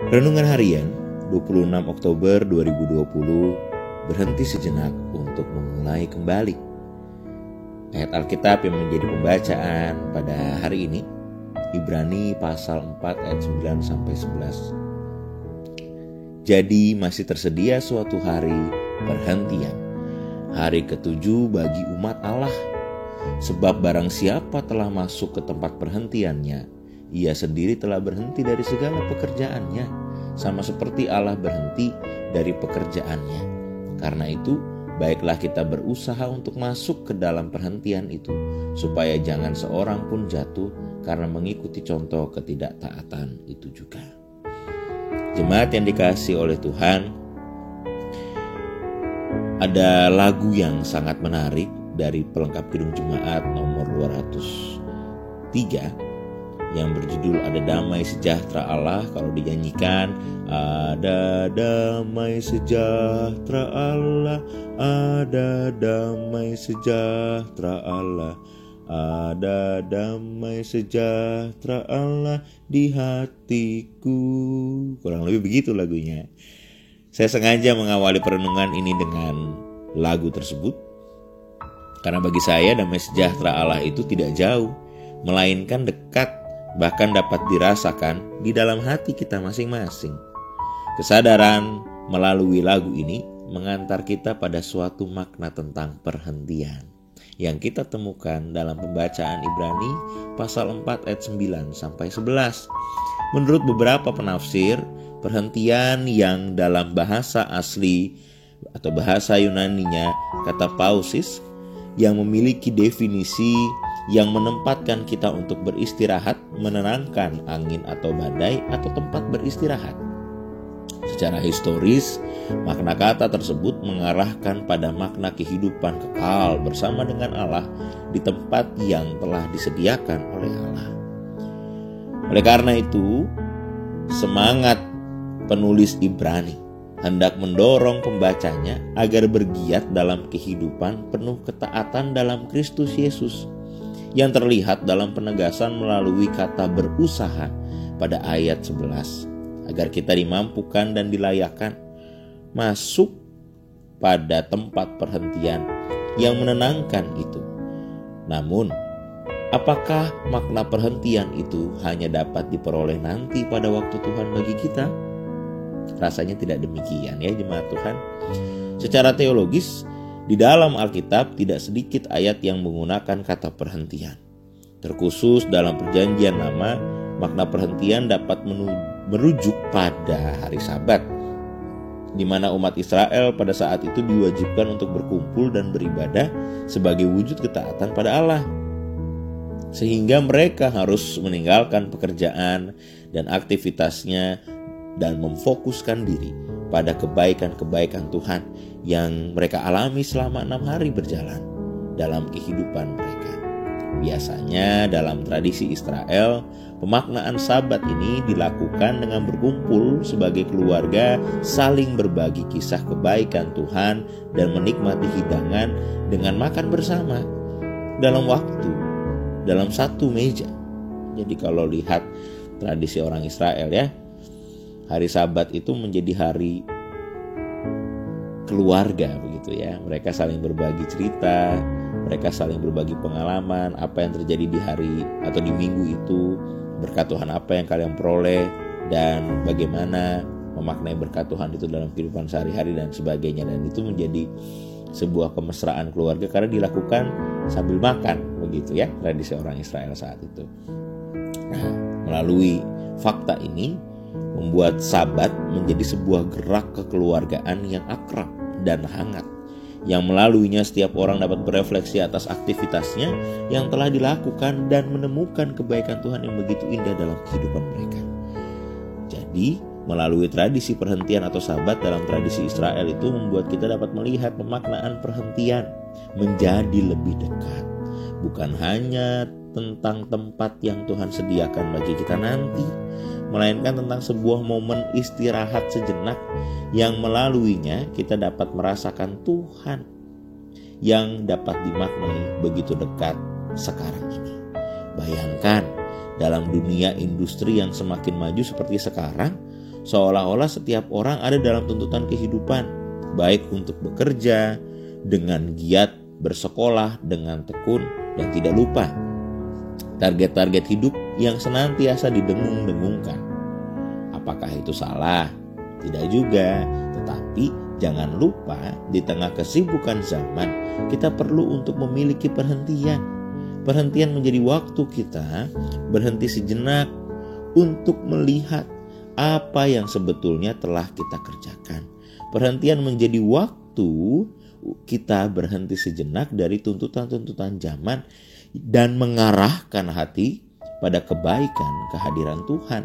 Renungan Harian 26 Oktober 2020, berhenti sejenak untuk memulai kembali. Ayat Alkitab yang menjadi pembacaan pada hari ini, Ibrani pasal 4 ayat 9-11. Jadi masih tersedia suatu hari perhentian, hari ketujuh bagi umat Allah. Sebab barang siapa telah masuk ke tempat perhentiannya, ia sendiri telah berhenti dari segala pekerjaannya, sama seperti Allah berhenti dari pekerjaannya. Karena itu, baiklah kita berusaha untuk masuk ke dalam perhentian itu, supaya jangan seorang pun jatuh karena mengikuti contoh ketidaktaatan itu juga. Jemaat yang dikasihi oleh Tuhan, ada lagu yang sangat menarik dari pelengkap Kidung Jemaat nomor 203 yang berjudul Ada Damai Sejahtera Allah. Kalau dinyanyikan, ada damai sejahtera Allah, ada damai sejahtera Allah, ada damai sejahtera Allah di hatiku. Kurang lebih begitu lagunya. Saya sengaja mengawali perenungan ini dengan lagu tersebut, karena bagi saya damai sejahtera Allah itu tidak jauh, melainkan dekat, bahkan dapat dirasakan di dalam hati kita masing-masing. Kesadaran melalui lagu ini mengantar kita pada suatu makna tentang perhentian yang kita temukan dalam pembacaan Ibrani pasal 4 ayat 9-11. Menurut beberapa penafsir, perhentian yang dalam bahasa asli atau bahasa Yunaninya kata pausis, yang memiliki definisi yang menempatkan kita untuk beristirahat, menenangkan angin atau badai, atau tempat beristirahat. Secara historis, makna kata tersebut mengarahkan pada makna kehidupan kekal bersama dengan Allah di tempat yang telah disediakan oleh Allah. Oleh karena itu, semangat penulis Ibrani hendak mendorong pembacanya agar bergiat dalam kehidupan penuh ketaatan dalam Kristus Yesus, yang terlihat dalam penegasan melalui kata berusaha pada ayat 11, agar kita dimampukan dan dilayakkan masuk pada tempat perhentian yang menenangkan itu. Namun, apakah makna perhentian itu hanya dapat diperoleh nanti pada waktu Tuhan bagi kita? Rasanya tidak demikian ya jemaat Tuhan. Secara teologis, di dalam Alkitab tidak sedikit ayat yang menggunakan kata perhentian. Terkhusus dalam Perjanjian Lama, makna perhentian dapat merujuk pada hari Sabat, di mana umat Israel pada saat itu diwajibkan untuk berkumpul dan beribadah sebagai wujud ketaatan pada Allah. Sehingga mereka harus meninggalkan pekerjaan dan aktivitasnya dan memfokuskan diri pada kebaikan-kebaikan Tuhan yang mereka alami selama 6 hari berjalan dalam kehidupan mereka. Biasanya dalam tradisi Israel, pemaknaan Sabat ini dilakukan dengan berkumpul sebagai keluarga, saling berbagi kisah kebaikan Tuhan dan menikmati hidangan dengan makan bersama dalam satu meja. Jadi kalau lihat tradisi orang Israel ya, hari Sabat itu menjadi hari keluarga begitu ya. Mereka saling berbagi cerita, mereka saling berbagi pengalaman, apa yang terjadi di hari atau di minggu itu, berkat Tuhan apa yang kalian peroleh, dan bagaimana memaknai berkat Tuhan itu dalam kehidupan sehari-hari dan sebagainya. Dan itu menjadi sebuah kemesraan keluarga karena dilakukan sambil makan begitu ya, tradisi orang Israel saat itu. Nah, melalui fakta ini membuat Sabat menjadi sebuah gerak kekeluargaan yang akrab dan hangat, yang melaluinya setiap orang dapat berefleksi atas aktivitasnya yang telah dilakukan dan menemukan kebaikan Tuhan yang begitu indah dalam kehidupan mereka. Jadi, melalui tradisi perhentian atau Sabat dalam tradisi Israel itu membuat kita dapat melihat pemaknaan perhentian menjadi lebih dekat. Bukan hanya tentang tempat yang Tuhan sediakan bagi kita nanti, melainkan tentang sebuah momen istirahat sejenak yang melaluinya kita dapat merasakan Tuhan yang dapat dimaknai begitu dekat sekarang ini. Bayangkan, dalam dunia industri yang semakin maju seperti sekarang, seolah-olah setiap orang ada dalam tuntutan kehidupan, baik untuk bekerja, dengan giat bersekolah, dengan tekun, dan tidak lupa target-target hidup yang senantiasa didengung-dengungkan. Apakah itu salah? Tidak juga, tetapi jangan lupa di tengah kesibukan zaman kita perlu untuk memiliki perhentian. Perhentian menjadi waktu kita berhenti sejenak untuk melihat apa yang sebetulnya telah kita kerjakan. Perhentian menjadi waktu kita berhenti sejenak dari tuntutan-tuntutan zaman dan mengarahkan hati pada kebaikan kehadiran Tuhan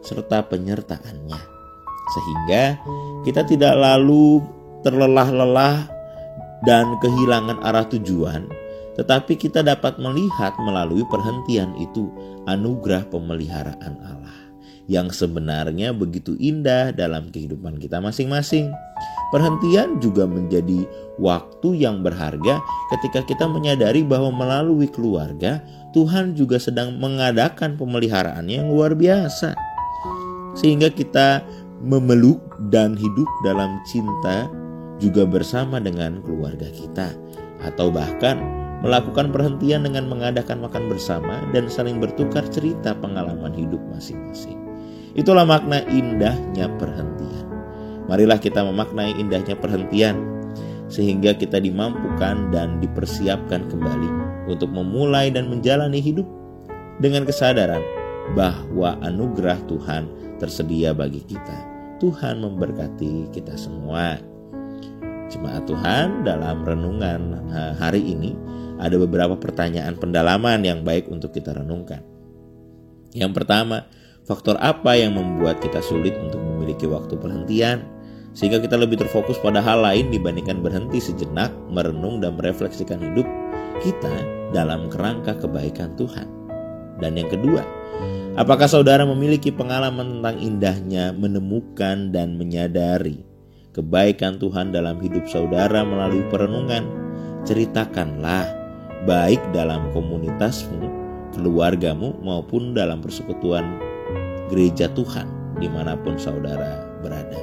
serta penyertaan-Nya. Sehingga kita tidak lalu terlelah-lelah dan kehilangan arah tujuan, tetapi kita dapat melihat melalui perhentian itu anugerah pemeliharaan Allah yang sebenarnya begitu indah dalam kehidupan kita masing-masing. Perhentian juga menjadi waktu yang berharga ketika kita menyadari bahwa melalui keluarga Tuhan juga sedang mengadakan pemeliharaannya yang luar biasa. Sehingga kita memeluk dan hidup dalam cinta juga bersama dengan keluarga kita. Atau bahkan melakukan perhentian dengan mengadakan makan bersama dan saling bertukar cerita pengalaman hidup masing-masing. Itulah makna indahnya perhentian. Marilah kita memaknai indahnya perhentian sehingga kita dimampukan dan dipersiapkan kembali untuk memulai dan menjalani hidup dengan kesadaran bahwa anugerah Tuhan tersedia bagi kita. Tuhan memberkati kita semua. Jemaat Tuhan, dalam renungan hari ini ada beberapa pertanyaan pendalaman yang baik untuk kita renungkan. Yang pertama, faktor apa yang membuat kita sulit untuk memiliki waktu perhentian sehingga kita lebih terfokus pada hal lain dibandingkan berhenti sejenak merenung dan merefleksikan hidup kita dalam kerangka kebaikan Tuhan? Dan yang kedua, apakah saudara memiliki pengalaman tentang indahnya menemukan dan menyadari kebaikan Tuhan dalam hidup saudara melalui perenungan? Ceritakanlah, baik dalam komunitasmu, keluargamu, maupun dalam persekutuan gereja Tuhan dimanapun saudara berada.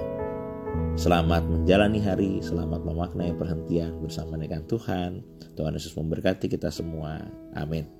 Selamat menjalani hari, selamat memaknai perhentian bersama dengan Tuhan. Tuhan Yesus memberkati kita semua. Amin.